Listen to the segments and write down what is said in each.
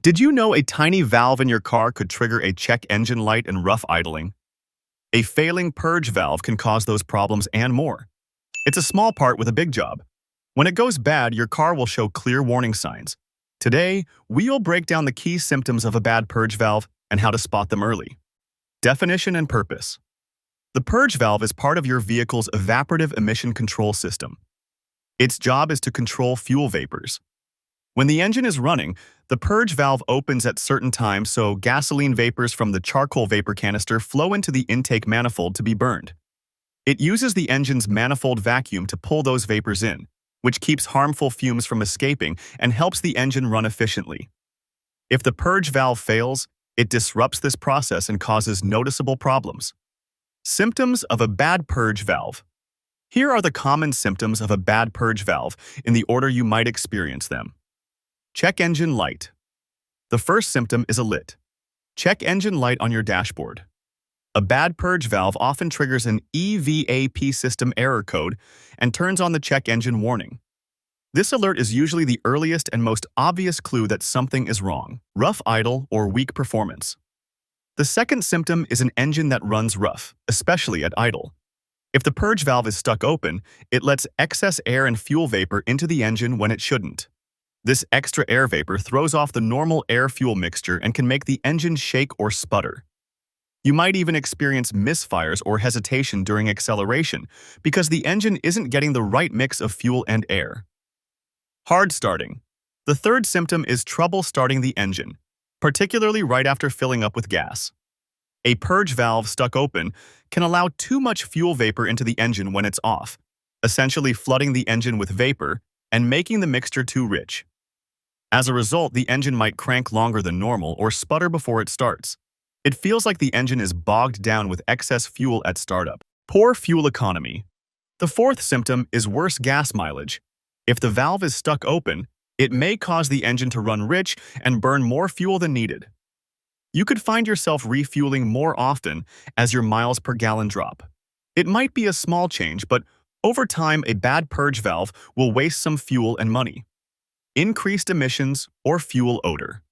Did you know a tiny valve in your car could trigger a check engine light and rough idling? A failing purge valve can cause those problems and more. It's a small part with a big job. When it goes bad, your car will show clear warning signs. Today, we'll break down the key symptoms of a bad purge valve and how to spot them early. Definition and purpose. The purge valve is part of your vehicle's evaporative emission control system. Its job is to control fuel vapors. When the engine is running, the purge valve opens at certain times so gasoline vapors from the charcoal vapor canister flow into the intake manifold to be burned. It uses the engine's manifold vacuum to pull those vapors in, which keeps harmful fumes from escaping and helps the engine run efficiently. If the purge valve fails, it disrupts this process and causes noticeable problems. Symptoms of a bad purge valve. Here are the common symptoms of a bad purge valve in the order you might experience them. Check engine light. The first symptom is a lit check engine light on your dashboard. A bad purge valve often triggers an EVAP system error code and turns on the check engine warning. This alert is usually the earliest and most obvious clue that something is wrong, rough idle, or weak performance. The second symptom is an engine that runs rough, especially at idle. If the purge valve is stuck open, it lets excess air and fuel vapor into the engine when it shouldn't. This extra air vapor throws off the normal air-fuel mixture and can make the engine shake or sputter. You might even experience misfires or hesitation during acceleration because the engine isn't getting the right mix of fuel and air. Hard starting. The third symptom is trouble starting the engine, particularly right after filling up with gas. A purge valve stuck open can allow too much fuel vapor into the engine when it's off, essentially flooding the engine with vapor and making the mixture too rich. As a result, the engine might crank longer than normal or sputter before it starts. It feels like the engine is bogged down with excess fuel at startup. Poor fuel economy. The fourth symptom is worse gas mileage. If the valve is stuck open, it may cause the engine to run rich and burn more fuel than needed. You could find yourself refueling more often as your miles per gallon drop. It might be a small change, but over time, a bad purge valve will waste some fuel and money. Increased emissions or fuel odor.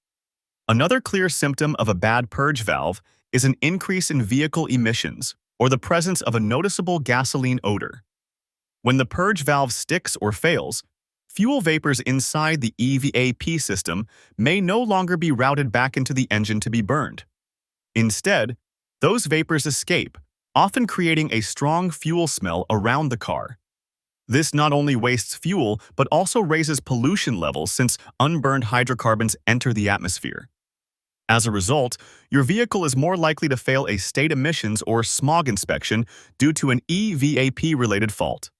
Another clear symptom of a bad purge valve is an increase in vehicle emissions or the presence of a noticeable gasoline odor. When the purge valve sticks or fails, fuel vapors inside the EVAP system may no longer be routed back into the engine to be burned. Instead, those vapors escape, often creating a strong fuel smell around the car. This not only wastes fuel, but also raises pollution levels since unburned hydrocarbons enter the atmosphere. As a result, your vehicle is more likely to fail a state emissions or smog inspection due to an EVAP-related fault.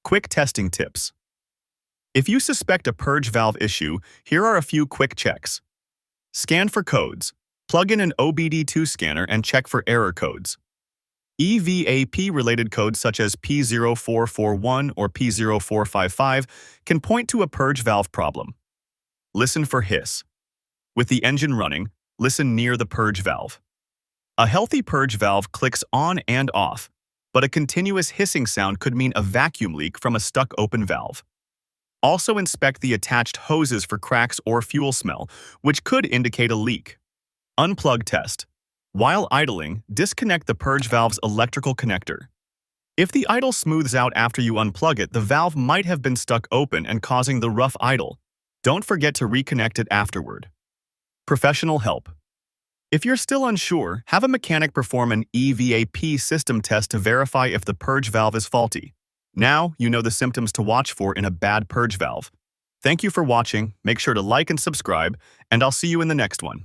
Quick testing tips. If you suspect a purge valve issue, here are a few quick checks. Scan for codes. Plug in an OBD2 scanner and check for error codes. EVAP-related codes such as P0441 or P0455 can point to a purge valve problem. Listen for hiss. With the engine running, listen near the purge valve. A healthy purge valve clicks on and off, but a continuous hissing sound could mean a vacuum leak from a stuck open valve. Also inspect the attached hoses for cracks or fuel smell, which could indicate a leak. Unplug test. While idling, disconnect the purge valve's electrical connector. If the idle smooths out after you unplug it, the valve might have been stuck open and causing the rough idle. Don't forget to reconnect it afterward. Professional help. If you're still unsure, have a mechanic perform an EVAP system test to verify if the purge valve is faulty. Now you know the symptoms to watch for in a bad purge valve. Thank you for watching, make sure to like and subscribe, and I'll see you in the next one.